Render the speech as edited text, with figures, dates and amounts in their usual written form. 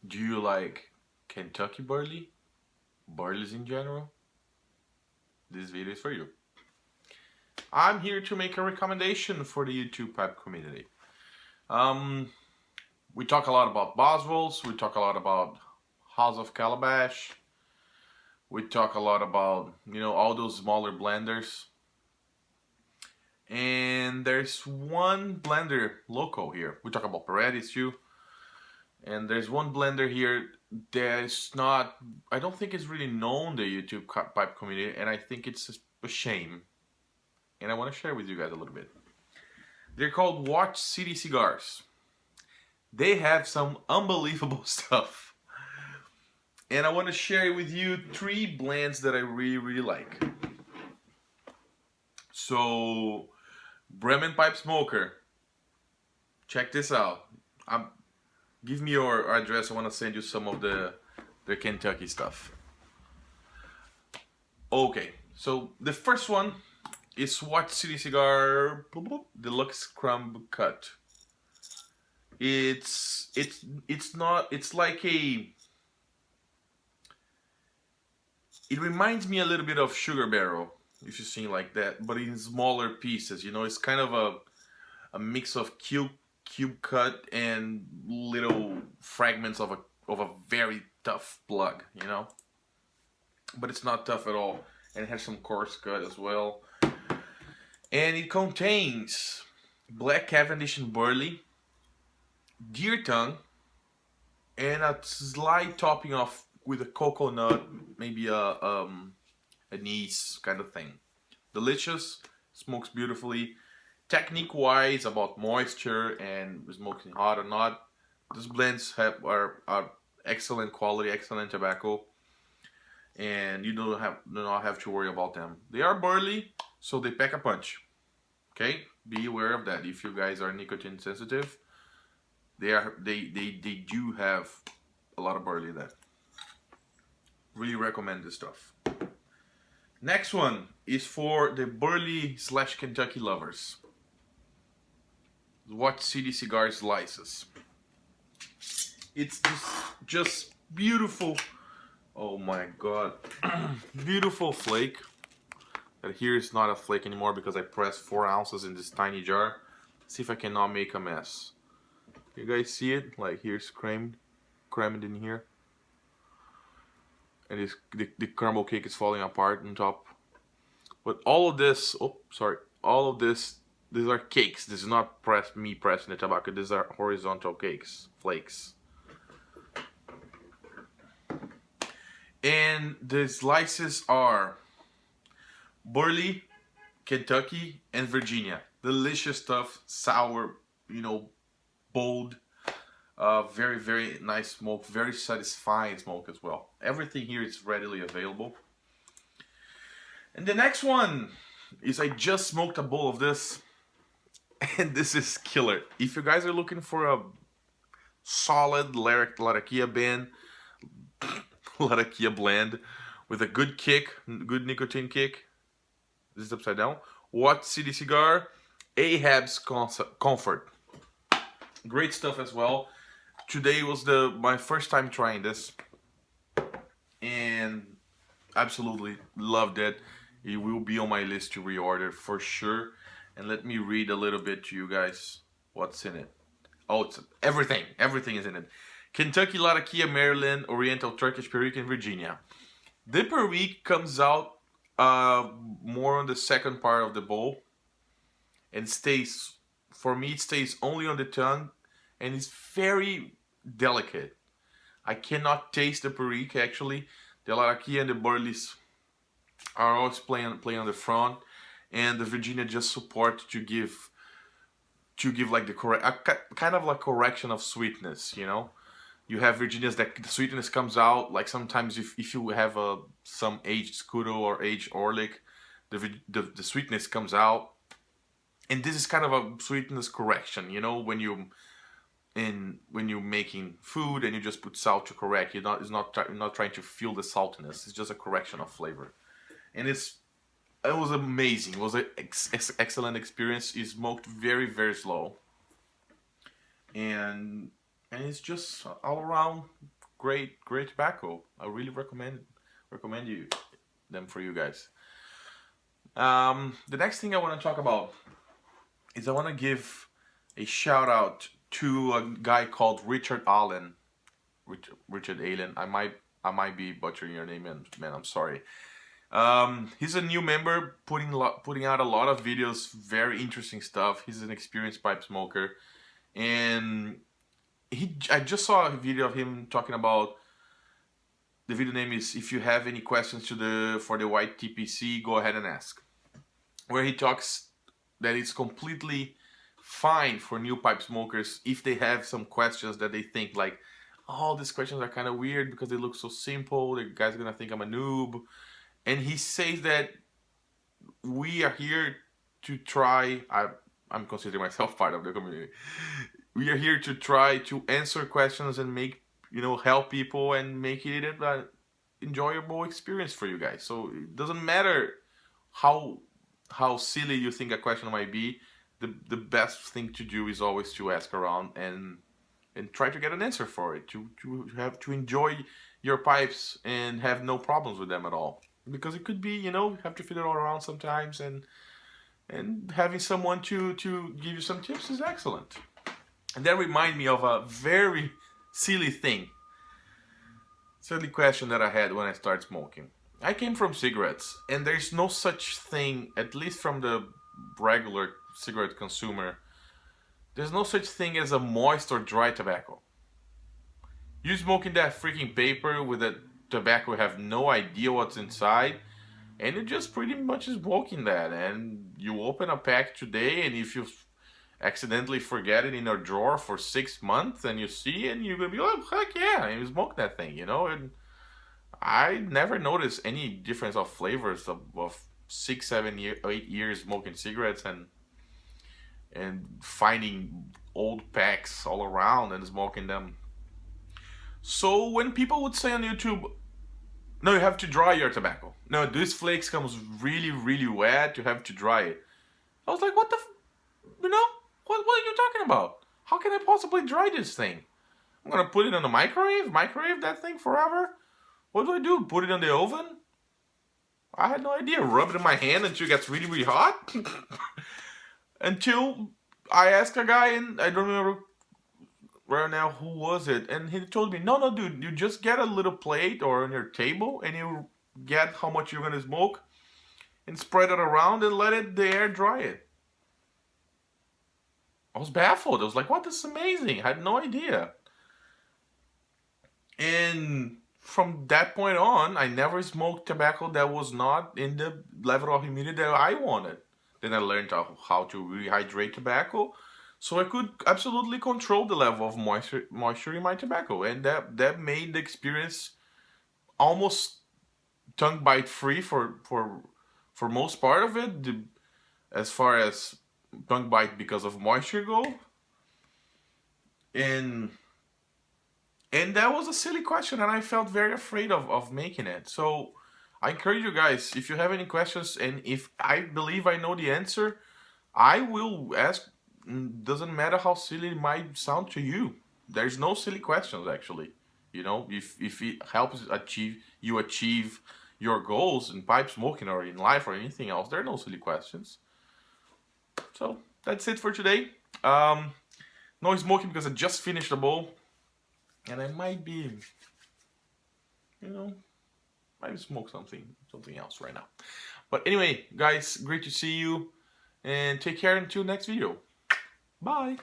Do you like Kentucky Burley? Burleys in general? This video is for you. I'm here to make a recommendation for the YouTube pipe community. Um, we talk a lot about Boswells, we talk a lot about House of Calabash, we talk a lot about, all those smaller blenders. And there's one blender local here. We talk about Paredes too. And there's one blender here that's not, I don't think it's really known the YouTube pipe community, and I think it's a shame. And I want to share with you guys a little bit. They're called Watch City Cigars. They have some unbelievable stuff. And I want to share with you 3 blends that I really, really like. So, Bremen Pipe Smoker. Check this out. Give me your address. I want to send you some of the Kentucky stuff. Okay, so the first one is Watch City Cigar Deluxe Crumb Cut. It's not. It's like a. It reminds me a little bit of Sugar Barrel, if you see like that, but in smaller pieces. It's kind of a mix of cube cut and little fragments of a very tough plug, but it's not tough at all, and it has some coarse cut as well. And it contains black Cavendish and Burley, deer tongue, and a slight topping of with a coconut, maybe a anise kind of thing. Delicious, smokes beautifully. Technique wise, about moisture and smoking hot or not, these blends are excellent quality, excellent tobacco, and you do not have to worry about them. They are burly, so they pack a punch. Okay, be aware of that. If you guys are nicotine sensitive, they do have a lot of burley there. Really recommend this stuff. Next one is for the Burley / Kentucky lovers. Watch City Cigar slices. It's just beautiful. Oh my god. Beautiful flake. But here is not a flake anymore because I pressed 4 ounces in this tiny jar. See if I cannot make a mess. You guys see it? Like here's crammed in here. And the crumble cake is falling apart on top. But all of this, all of this, these are cakes. This is not me pressing the tobacco. These are horizontal cakes, flakes. And the slices are Burley, Kentucky, and Virginia. Delicious stuff, sour, bold. Very, very nice smoke, very satisfying smoke as well. Everything here is readily available. And the next one is I just smoked a bowl of this, and this is killer. If you guys are looking for a solid Latakia blend with a good kick, good nicotine kick, this is upside down. Watch City Cigar, Ahab's Comfort. Great stuff as well. Today was my first time trying this, and absolutely loved it. It will be on my list to reorder for sure. And let me read a little bit to you guys what's in it. Oh, it's everything. Everything is in it. Kentucky, Latakia, Maryland, Oriental, Turkish, Perique, Virginia. The Perique comes out more on the second part of the bowl, and for me, it stays only on the tongue, and it's very delicate. I cannot taste the Perique actually. The Latakia and the Burleys are always playing on the front, and the Virginia just support to give like the kind of like correction of sweetness. You have Virginias that the sweetness comes out, like sometimes if you have some aged Scudo or aged Orlik, the sweetness comes out, and this is kind of a sweetness correction. When you're making food and you just put salt to correct, you're not trying to feel the saltiness. It's just a correction of flavor, and it was amazing. It was an excellent experience. It smoked very, very slow, and it's just all around great tobacco. I really recommend them for you guys. The next thing I want to talk about is I want to give a shout out to a guy called Richard Allen. Richard Allen. I might be butchering your name, man. I'm sorry. He's a new member, putting out a lot of videos, very interesting stuff. He's an experienced pipe smoker, and I just saw a video of him talking about. The video name is "If you have any questions for the white TPC, go ahead and ask." Where he talks that it's completely fine for new pipe smokers if they have some questions that they think like, oh, these questions are kind of weird because they look so simple. The guy's gonna think I'm a noob. And he says that we are here to try. I'm considering myself part of the community. We are here to try to answer questions and make, help people and make it an enjoyable experience for you guys. So it doesn't matter how silly you think a question might be. The best thing to do is always to ask around and try to get an answer for it. To enjoy your pipes and have no problems with them at all. Because it could be, you have to fit it all around sometimes, and having someone to give you some tips is excellent. And that reminds me of a very silly question that I had when I started smoking. I came from cigarettes, and there's no such thing, at least from the regular cigarette consumer, there's no such thing as a moist or dry tobacco. You smoking that freaking paper with a tobacco, you have no idea what's inside, and you're just pretty much smoking that. And you open a pack today, and if you accidentally forget it in a drawer for 6 months, and you see it, and you're gonna be like, heck yeah, you smoke that thing, And I never noticed any difference of flavors of 6, 7, 8 years smoking cigarettes and finding old packs all around and smoking them. So when people would say on YouTube, no, you have to dry your tobacco. No, this flakes comes really, really wet. You have to dry it. I was like, what the, what are you talking about? How can I possibly dry this thing? I'm gonna put it in the microwave that thing forever. What do? Put it in the oven? I had no idea. Rub it in my hand until it gets really, really hot. Until I asked a guy, and I don't remember right now who was it, and he told me, no, dude, you just get a little plate or on your table, and you get how much you're gonna smoke, and spread it around and let the air dry it. I was baffled. I was like, what? This is amazing. I had no idea. And from that point on, I never smoked tobacco that was not in the level of humidity that I wanted. Then I learned how to rehydrate tobacco, so I could absolutely control the level of moisture in my tobacco, and that made the experience almost tongue bite free for most part of it, as far as tongue bite because of moisture go. And that was a silly question, and I felt very afraid of making it. So I encourage you guys, if you have any questions, and if I believe I know the answer, I will ask. Doesn't matter how silly it might sound to you. There's no silly questions, actually. If it helps achieve your goals in pipe smoking or in life or anything else, there are no silly questions. So that's it for today. No smoking because I just finished the bowl, and I might be, might smoke something else right now. But anyway, guys, great to see you, and take care until next video. Bye.